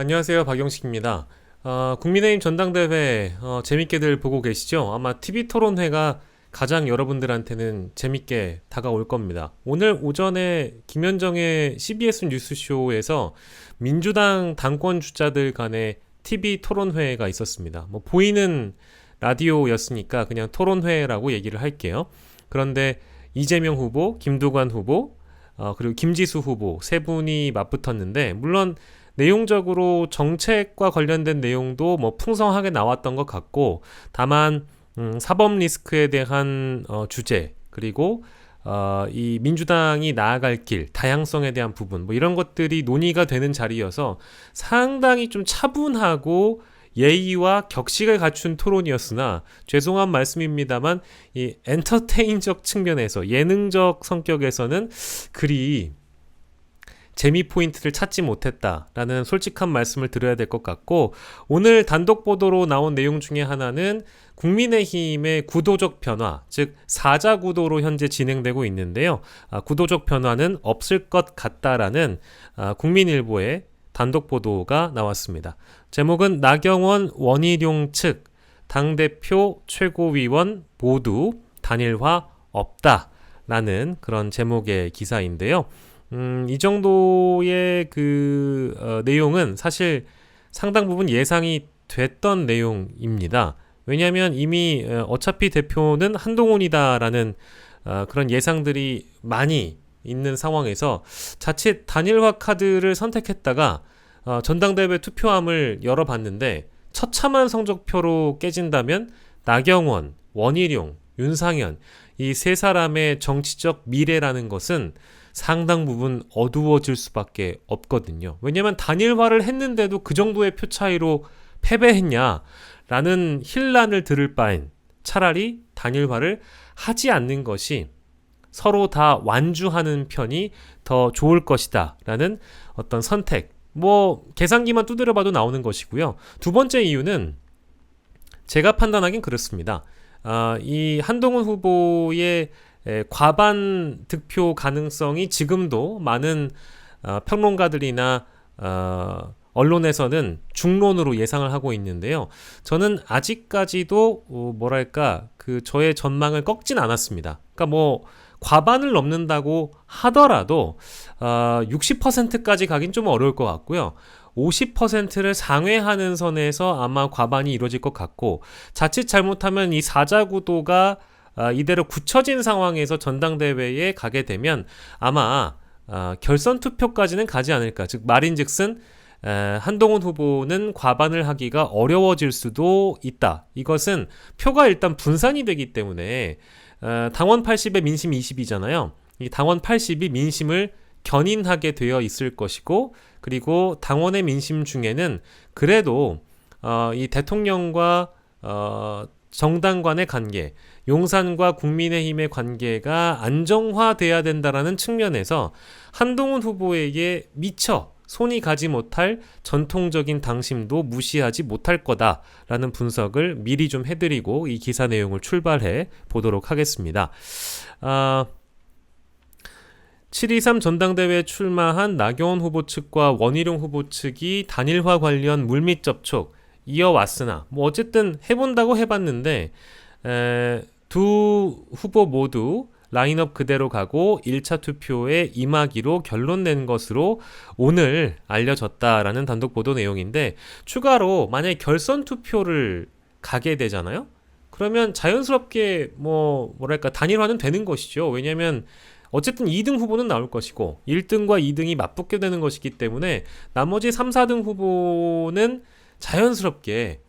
안녕하세요. 박영식입니다. 국민의힘 전당대회 재밌게들 보고 계시죠? 아마 TV 토론회가 가장 여러분들한테는 재밌게 다가올 겁니다. 오늘 오전에 김현정의 CBS 뉴스쇼에서 민주당 당권 주자들 간의 TV 토론회가 있었습니다. 뭐 보이는 라디오였으니까 그냥 토론회라고 얘기를 할게요. 그런데 이재명 후보, 김두관 후보, 그리고 김지수 후보 세 분이 맞붙었는데 물론 내용적으로 정책과 관련된 내용도 뭐 풍성하게 나왔던 것 같고 다만 사법 리스크에 대한 주제 그리고 이 민주당이 나아갈 길, 다양성에 대한 부분 뭐 이런 것들이 논의가 되는 자리여서 상당히 좀 차분하고 예의와 격식을 갖춘 토론이었으나 죄송한 말씀입니다만 이 엔터테인적 측면에서 예능적 성격에서는 그리 재미 포인트를 찾지 못했다라는 솔직한 말씀을 드려야 될 것 같고 오늘 단독 보도로 나온 내용 중에 하나는 국민의힘의 구도적 변화, 즉 사자 구도로 현재 진행되고 있는데요. 구도적 변화는 없을 것 같다라는 국민일보의 단독 보도가 나왔습니다. 제목은 나경원, 원희룡 측 당대표 최고위원 모두 단일화 없다라는 그런 제목의 기사인데요. 이 정도의 내용은 사실 상당 부분 예상이 됐던 내용입니다. 왜냐하면 이미 어차피 대표는 한동훈이다라는 그런 예상들이 많이 있는 상황에서 자칫 단일화 카드를 선택했다가 전당대회 투표함을 열어봤는데 처참한 성적표로 깨진다면 나경원, 원희룡, 윤상현 이 세 사람의 정치적 미래라는 것은 상당 부분 어두워질 수밖에 없거든요. 왜냐하면 단일화를 했는데도 그 정도의 표 차이로 패배했냐라는 힐난을 들을 바엔 차라리 단일화를 하지 않는 것이 서로 다 완주하는 편이 더 좋을 것이다 라는 어떤 선택, 뭐 계산기만 두드려봐도 나오는 것이고요. 두 번째 이유는 제가 판단하긴 그렇습니다. 이 한동훈 후보의 과반 득표 가능성이 지금도 많은 평론가들이나 언론에서는 중론으로 예상을 하고 있는데요. 저는 아직까지도 저의 전망을 꺾진 않았습니다. 그러니까 뭐 과반을 넘는다고 하더라도 60%까지 가긴 좀 어려울 것 같고요. 50%를 상회하는 선에서 아마 과반이 이루어질 것 같고 자칫 잘못하면 이 사자구도가 이대로 굳혀진 상황에서 전당대회에 가게 되면 아마 결선 투표까지는 가지 않을까. 즉 말인즉슨 한동훈 후보는 과반을 하기가 어려워질 수도 있다. 이것은 표가 일단 분산이 되기 때문에 당원 80에 민심 20이잖아요. 이 당원 80이 민심을 견인하게 되어 있을 것이고 그리고 당원의 민심 중에는 그래도 이 대통령과 정당 간의 관계, 용산과 국민의힘의 관계가 안정화돼야 된다라는 측면에서 한동훈 후보에게 미처 손이 가지 못할 전통적인 당심도 무시하지 못할 거다라는 분석을 미리 좀 해드리고 이 기사 내용을 출발해 보도록 하겠습니다. 7.23 전당대회에 출마한 나경원 후보 측과 원희룡 후보 측이 단일화 관련 물밑 접촉 이어왔으나 뭐 어쨌든 해본다고 해봤는데 두 후보 모두 라인업 그대로 가고 1차 투표에 임하기로 결론낸 것으로 오늘 알려졌다라는 단독 보도 내용인데 추가로 만약에 결선 투표를 가게 되잖아요. 그러면 자연스럽게 단일화는 되는 것이죠. 왜냐하면 어쨌든 2등 후보는 나올 것이고 1등과 2등이 맞붙게 되는 것이기 때문에 나머지 3, 4등 후보는 자연스럽게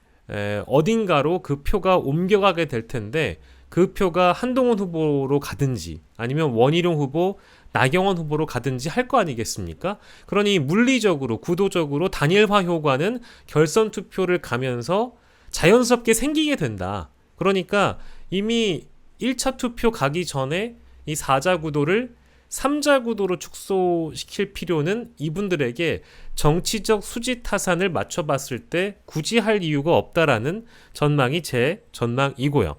어딘가로 그 표가 옮겨가게 될 텐데 그 표가 한동훈 후보로 가든지 아니면 원희룡 후보, 나경원 후보로 가든지 할 거 아니겠습니까? 그러니 물리적으로, 구도적으로 단일화 효과는 결선 투표를 가면서 자연스럽게 생기게 된다. 그러니까 이미 1차 투표 가기 전에 이 4자 구도를 3자 구도로 축소시킬 필요는 이분들에게 정치적 수지 타산을 맞춰봤을 때 굳이 할 이유가 없다라는 전망이 제 전망이고요.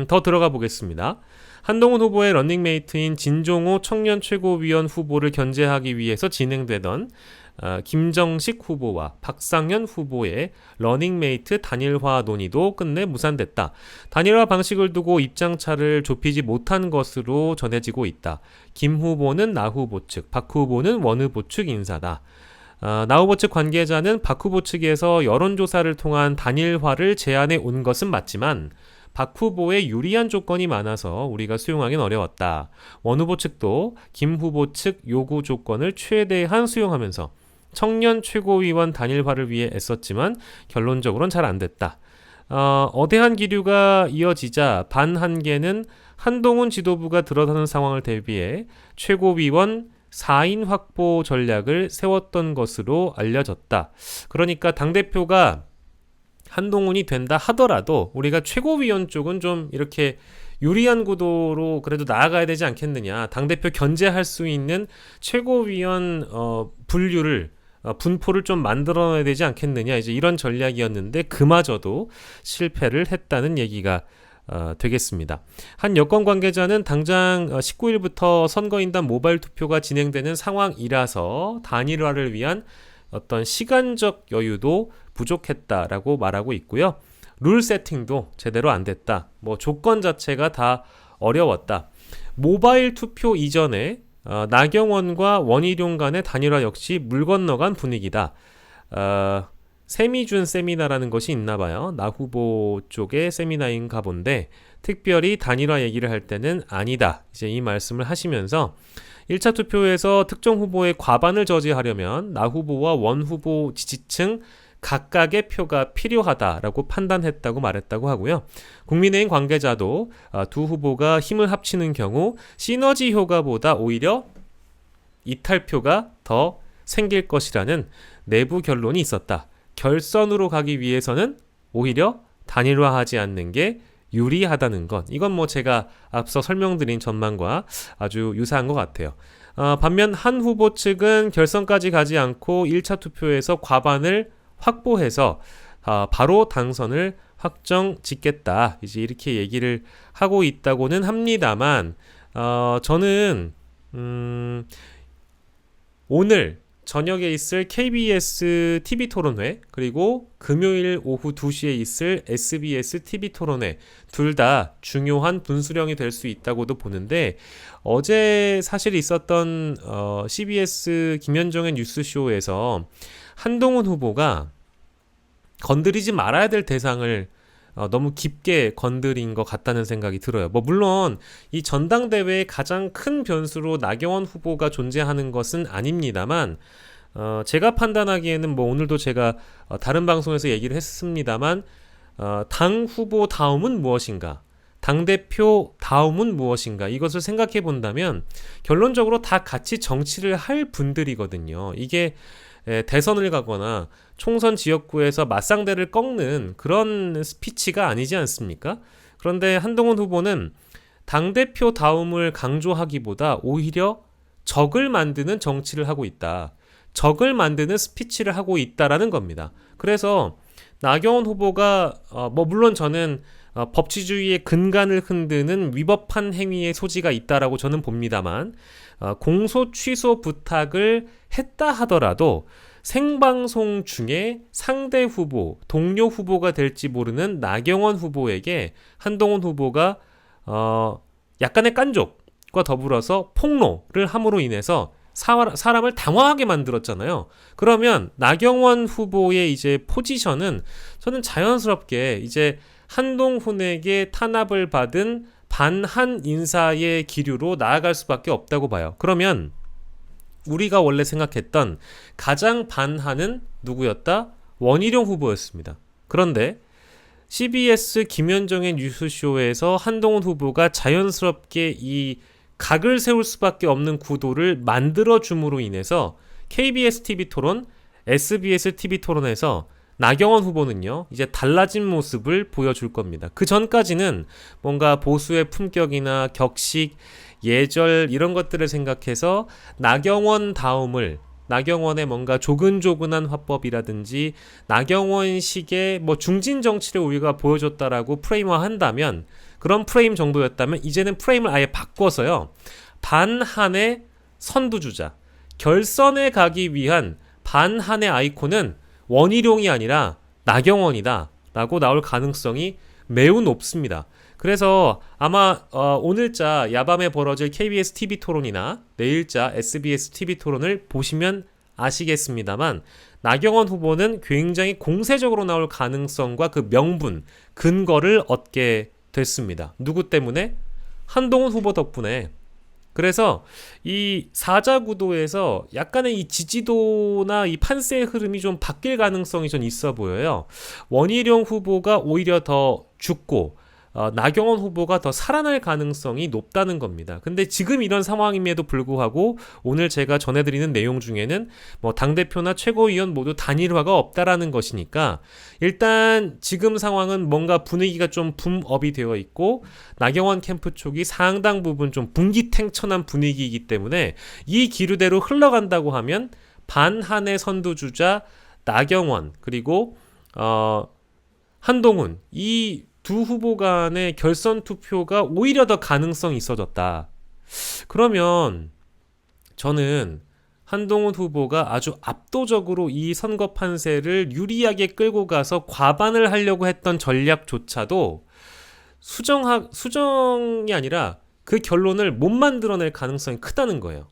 더 들어가 보겠습니다. 한동훈 후보의 런닝메이트인 진종호 청년 최고위원 후보를 견제하기 위해서 진행되던 김정식 후보와 박상현 후보의 러닝메이트 단일화 논의도 끝내 무산됐다. 단일화 방식을 두고 입장차를 좁히지 못한 것으로 전해지고 있다. 김 후보는 나 후보 측, 박 후보는 원 후보 측 인사다. 나 후보 측 관계자는 박 후보 측에서 여론조사를 통한 단일화를 제안해 온 것은 맞지만 박 후보의 유리한 조건이 많아서 우리가 수용하기는 어려웠다. 원 후보 측도 김 후보 측 요구 조건을 최대한 수용하면서 청년 최고위원 단일화를 위해 애썼지만 결론적으로는 잘 안 됐다. 어대한 기류가 이어지자 반한계는 한동훈 지도부가 들어서는 상황을 대비해 최고위원 4인 확보 전략을 세웠던 것으로 알려졌다. 그러니까 당대표가 한동훈이 된다 하더라도 우리가 최고위원 쪽은 좀 이렇게 유리한 구도로 그래도 나아가야 되지 않겠느냐. 당대표 견제할 수 있는 최고위원 분류를 분포를 좀 만들어놔야 되지 않겠느냐. 이제 이런 전략이었는데 그마저도 실패를 했다는 얘기가 되겠습니다. 한 여권 관계자는 당장 19일부터 선거인단 모바일 투표가 진행되는 상황이라서 단일화를 위한 어떤 시간적 여유도 부족했다라고 말하고 있고요. 룰 세팅도 제대로 안 됐다. 뭐 조건 자체가 다 어려웠다. 모바일 투표 이전에 나경원과 원희룡 간의 단일화 역시 물 건너간 분위기다. 세미준 세미나라는 것이 있나 봐요. 나 후보 쪽의 세미나인가 본데 특별히 단일화 얘기를 할 때는 아니다. 이제 이 말씀을 하시면서 1차 투표에서 특정 후보의 과반을 저지하려면 나 후보와 원 후보 지지층 각각의 표가 필요하다라고 판단했다고 말했다고 하고요. 국민의힘 관계자도 두 후보가 힘을 합치는 경우 시너지 효과보다 오히려 이탈표가 더 생길 것이라는 내부 결론이 있었다. 결선으로 가기 위해서는 오히려 단일화하지 않는 게 유리하다는 것. 이건 뭐 제가 앞서 설명드린 전망과 아주 유사한 것 같아요. 반면 한 후보 측은 결선까지 가지 않고 1차 투표에서 과반을 확보해서 바로 당선을 확정 짓겠다. 이제 이렇게 얘기를 하고 있다고는 합니다만 저는 오늘 저녁에 있을 KBS TV 토론회 그리고 금요일 오후 2시에 있을 SBS TV 토론회 둘 다 중요한 분수령이 될 수 있다고도 보는데 어제 사실 있었던 CBS 김현정의 뉴스쇼에서 한동훈 후보가 건드리지 말아야 될 대상을 너무 깊게 건드린 것 같다는 생각이 들어요. 뭐 물론 이 전당대회의 가장 큰 변수로 나경원 후보가 존재하는 것은 아닙니다만 제가 판단하기에는 뭐 오늘도 제가 다른 방송에서 얘기를 했습니다만 당 후보 다음은 무엇인가? 당대표 다음은 무엇인가? 이것을 생각해 본다면 결론적으로 다 같이 정치를 할 분들이거든요. 이게 대선을 가거나 총선 지역구에서 맞상대를 꺾는 그런 스피치가 아니지 않습니까? 그런데 한동훈 후보는 당대표 다움을 강조하기보다 오히려 적을 만드는 정치를 하고 있다. 적을 만드는 스피치를 하고 있다라는 겁니다. 그래서 나경원 후보가 뭐 물론 저는 법치주의의 근간을 흔드는 위법한 행위의 소지가 있다라고 저는 봅니다만 공소 취소 부탁을 했다 하더라도 생방송 중에 상대 후보, 동료 후보가 될지 모르는 나경원 후보에게 한동훈 후보가 약간의 깐족과 더불어서 폭로를 함으로 인해서 사람을 당황하게 만들었잖아요. 그러면 나경원 후보의 이제 포지션은 저는 자연스럽게 이제 한동훈에게 탄압을 받은 반한 인사의 기류로 나아갈 수밖에 없다고 봐요. 그러면 우리가 원래 생각했던 가장 반한은 누구였다? 원희룡 후보였습니다. 그런데 CBS 김현정의 뉴스쇼에서 한동훈 후보가 자연스럽게 이 각을 세울 수밖에 없는 구도를 만들어줌으로 인해서 KBS TV 토론, SBS TV 토론에서 나경원 후보는요 이제 달라진 모습을 보여줄 겁니다. 그 전까지는 뭔가 보수의 품격이나 격식, 예절 이런 것들을 생각해서 나경원 다음을 나경원의 뭔가 조근조근한 화법이라든지 나경원식의 뭐 중진 정치를 우리가 보여줬다라고 프레임화한다면 그런 프레임 정도였다면 이제는 프레임을 아예 바꿔서요 반한의 선두주자 결선에 가기 위한 반한의 아이콘은 원희룡이 아니라 나경원이다 라고 나올 가능성이 매우 높습니다. 그래서 아마 오늘자 야밤에 벌어질 KBS TV 토론이나 내일자 SBS TV 토론을 보시면 아시겠습니다만 나경원 후보는 굉장히 공세적으로 나올 가능성과 그 명분, 근거를 얻게 됐습니다. 누구 때문에? 한동훈 후보 덕분에. 그래서 이 사자구도에서 약간의 이 지지도나 이 판세의 흐름이 좀 바뀔 가능성이 좀 있어 보여요. 원희룡 후보가 오히려 더 죽고 나경원 후보가 더 살아날 가능성이 높다는 겁니다. 근데 지금 이런 상황임에도 불구하고 오늘 제가 전해드리는 내용 중에는 뭐 당대표나 최고위원 모두 단일화가 없다라는 것이니까 일단 지금 상황은 뭔가 분위기가 좀 붐업이 되어 있고 나경원 캠프 쪽이 상당 부분 좀 분기탱천한 분위기이기 때문에 이 기류대로 흘러간다고 하면 반한의 선두주자 나경원 그리고 한동훈 이 두 후보 간의 결선 투표가 오히려 더 가능성이 있어졌다. 그러면 저는 한동훈 후보가 아주 압도적으로 이 선거 판세를 유리하게 끌고 가서 과반을 하려고 했던 전략조차도 수정이 아니라 그 결론을 못 만들어낼 가능성이 크다는 거예요.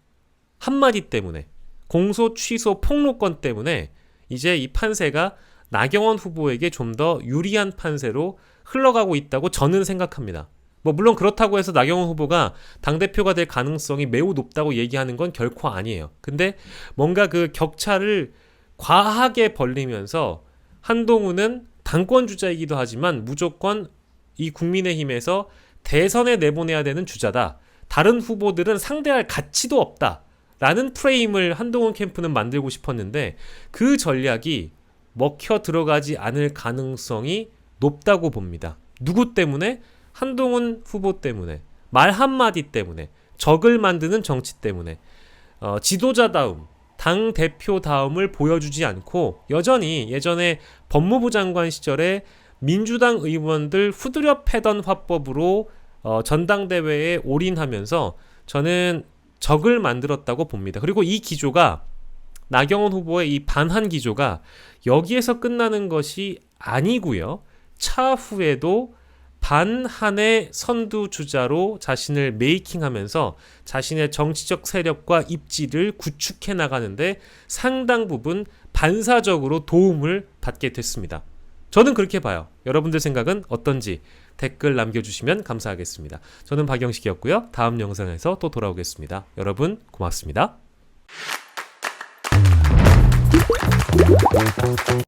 한마디 때문에, 공소 취소 폭로권 때문에 이제 이 판세가 나경원 후보에게 좀 더 유리한 판세로 흘러가고 있다고 저는 생각합니다. 뭐 물론 그렇다고 해서 나경원 후보가 당대표가 될 가능성이 매우 높다고 얘기하는 건 결코 아니에요. 근데 뭔가 그 격차를 과하게 벌리면서 한동훈은 당권 주자이기도 하지만 무조건 이 국민의힘에서 대선에 내보내야 되는 주자다. 다른 후보들은 상대할 가치도 없다. 라는 프레임을 한동훈 캠프는 만들고 싶었는데 그 전략이 먹혀 들어가지 않을 가능성이 높다고 봅니다. 누구 때문에? 한동훈 후보 때문에, 말 한마디 때문에, 적을 만드는 정치 때문에, 지도자다움, 당대표다움을 보여주지 않고 여전히 예전에 법무부 장관 시절에 민주당 의원들 후드려 패던 화법으로 전당대회에 올인하면서 저는 적을 만들었다고 봅니다. 그리고 이 기조가 나경원 후보의 이 반한 기조가 여기에서 끝나는 것이 아니고요. 차후에도 반한의 선두주자로 자신을 메이킹하면서 자신의 정치적 세력과 입지를 구축해 나가는데 상당 부분 반사적으로 도움을 받게 됐습니다. 저는 그렇게 봐요. 여러분들 생각은 어떤지 댓글 남겨주시면 감사하겠습니다. 저는 박영식이었고요. 다음 영상에서 또 돌아오겠습니다. 여러분 고맙습니다.